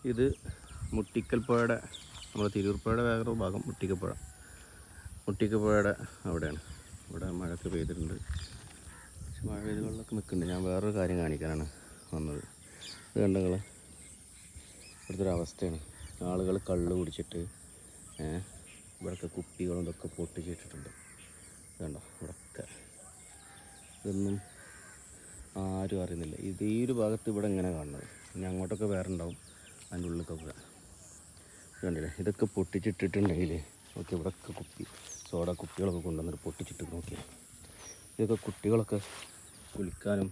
ഇത് മുട്ടിക്കൽപ്പുഴയുടെ നമ്മുടെ തിരൂർപ്പുഴയുടെ വേറൊരു ഭാഗം മുട്ടിക്കൽപ്പുഴയുടെ അവിടെയാണ്. ഇവിടെ മഴയൊക്കെ പെയ്തിട്ടുണ്ട്. പക്ഷെ മഴ പെയ്ത് വെള്ളമൊക്കെ നിൽക്കുന്നുണ്ട്. ഞാൻ വേറൊരു കാര്യം കാണിക്കാനാണ് വന്നത്. ഇത് കണ്ടോ നിങ്ങൾ, ഇവിടുത്തെ ഒരു അവസ്ഥയാണ്. ആളുകൾ കള്ള് കുടിച്ചിട്ട് ഇവിടെയൊക്കെ കുപ്പികളും ഇതൊക്കെ പൊട്ടിച്ചിട്ടിട്ടുണ്ട്. കണ്ടോ ഇവിടെയൊക്കെ, ഇതൊന്നും ആരും അറിയുന്നില്ല. ഇത് ഈ ഒരു ഭാഗത്ത് ഇവിടെ ഇങ്ങനെ കാണുന്നത്. ഇനി അങ്ങോട്ടൊക്കെ വേറെ ഉണ്ടാവും അതിൻ്റെ ഉള്ളിലൊക്കെ. കണ്ടില്ലേ, ഇതൊക്കെ പൊട്ടിച്ചിട്ടിട്ടുണ്ടെങ്കിൽ ഓക്കെ, ഇവിടെയൊക്കെ കുപ്പി സോഡ കുപ്പികളൊക്കെ കൊണ്ടുവന്നിട്ട് പൊട്ടിച്ചിട്ട് നോക്കിയാൽ ഇതൊക്കെ കുട്ടികളൊക്കെ കുളിക്കാനും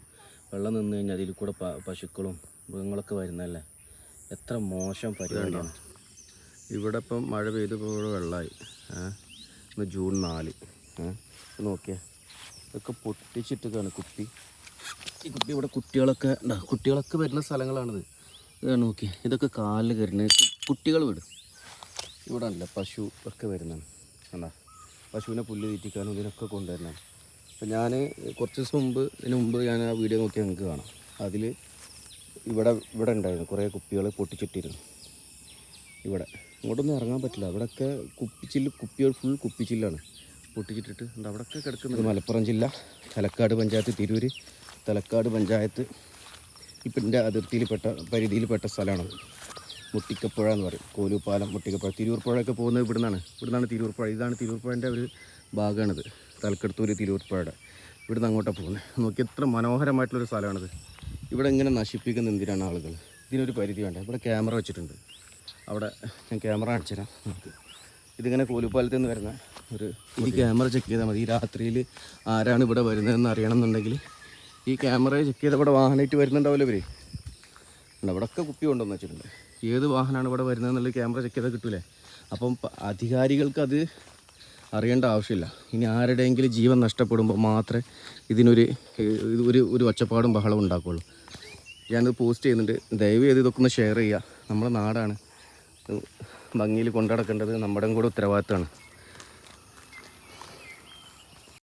വെള്ളം നിന്ന് കഴിഞ്ഞാൽ അതിൽ കൂടെ പശുക്കളും മൃഗങ്ങളൊക്കെ വരുന്നതല്ലേ. എത്ര മോശം പരിപാടിയാണ്. ഇവിടെ ഇപ്പം മഴ പെയ്തപ്പോൾ ഇവിടെ വെള്ളമായി. ഇന്ന് ജൂൺ 4. നോക്കിയാൽ ഇതൊക്കെ പൊട്ടിച്ചിട്ടൊക്കെയാണ് കുപ്പി. ഈ കുപ്പി ഇവിടെ കുട്ടികളൊക്കെ വരുന്ന സ്ഥലങ്ങളാണിത്. ഇതാണ് നോക്കിയാൽ, ഇതൊക്കെ കാലിൽ കയറുന്നത് കുട്ടികൾ വിടും. ഇവിടെ അല്ല പശു ഒക്കെ വരുന്നതാണ്. എന്താ പശുവിനെ പുല്ല് തീറ്റിക്കാനും ഇതിനൊക്കെ കൊണ്ടുവരുന്നതാണ്. അപ്പം ഞാൻ കുറച്ച് ദിവസം ഇതിന് മുമ്പ് ഞാൻ ആ വീഡിയോ നോക്കിയാൽ നിങ്ങൾക്ക് കാണാം. അതിൽ ഇവിടെ ഉണ്ടായിരുന്നു കുറേ കുപ്പികൾ പൊട്ടിച്ചിട്ടിരുന്നു. ഇവിടെ ഇങ്ങോട്ടൊന്നും ഇറങ്ങാൻ പറ്റില്ല. അവിടെയൊക്കെ കുപ്പികൾ ഫുൾ കുപ്പിച്ചില്ലാണ് പൊട്ടിച്ചിട്ടിട്ട് ഉണ്ട്. അവിടെയൊക്കെ കിടക്കുന്നത് മലപ്പുറം ജില്ല തലക്കാട് പഞ്ചായത്ത്, തിരൂർ തലക്കാട് പഞ്ചായത്ത് ഇപ്പിൻ്റെ പരിധിയിൽപ്പെട്ട സ്ഥലമാണ് മുട്ടിക്കപ്പുഴ എന്ന് പറയും. കോലൂപ്പാലം, മുട്ടിക്കപ്പുഴ, തിരൂർപ്പുഴയൊക്കെ പോകുന്നത് ഇവിടുന്നാണ് തിരൂർപ്പുഴ. ഇതാണ് തിരൂർപ്പുഴൻ്റെ ഒരു ഭാഗമാണിത്. തലക്കെടുത്തൂർ തിരൂർപ്പുഴയുടെ ഇവിടുന്ന് അങ്ങോട്ടാണ് പോകുന്നത്. നോക്കി എത്ര മനോഹരമായിട്ടുള്ളൊരു സ്ഥലമാണിത്. ഇവിടെ ഇങ്ങനെ നശിപ്പിക്കുന്ന എന്തിനാണ് ആളുകൾ? ഇതിനൊരു പരിധി വേണ്ട. ഇവിടെ ക്യാമറ വെച്ചിട്ടുണ്ട്. അവിടെ ഞാൻ ക്യാമറ കാണിച്ചു തരാം. ഇതിങ്ങനെ കോലൂപ്പാലത്തിൽ നിന്ന് വരുന്ന ഈ ക്യാമറ ചെക്ക് ചെയ്താൽ മതി. ഈ രാത്രിയിൽ ആരാണ് ഇവിടെ വരുന്നതെന്ന് അറിയണമെന്നുണ്ടെങ്കിൽ ഈ ക്യാമറ ചെക്ക് ചെയ്താൽ ഇവിടെ വാഹനമായിട്ട് വരുന്നുണ്ടാവില്ല ഇവർ. ഇവിടെയൊക്കെ കുപ്പി കൊണ്ടുവന്ന് വെച്ചിട്ടുണ്ട്. ഏത് വാഹനമാണ് ഇവിടെ വരുന്നതെന്നുള്ള ക്യാമറ ചെക്ക് ചെയ്താൽ കിട്ടൂലേ. അപ്പം അധികാരികൾക്ക് അത് അറിയേണ്ട ആവശ്യമില്ല. ഇനി ആരുടെയെങ്കിലും ജീവൻ നഷ്ടപ്പെടുമ്പോൾ മാത്രമേ ഇതിനൊരു ഒച്ചപ്പാടും ബഹളവും ഉണ്ടാക്കുകയുള്ളൂ. ഞാനത് പോസ്റ്റ് ചെയ്യുന്നുണ്ട്. ദയവ് ചെയ്ത് ഇതൊക്കെ ഒന്ന് ഷെയർ ചെയ്യുക. നമ്മുടെ നാടാണ് ഭംഗിയിൽ കൊണ്ടുനടക്കേണ്ടത് നമ്മുടെ കൂടെ ഉത്തരവാദിത്തമാണ്.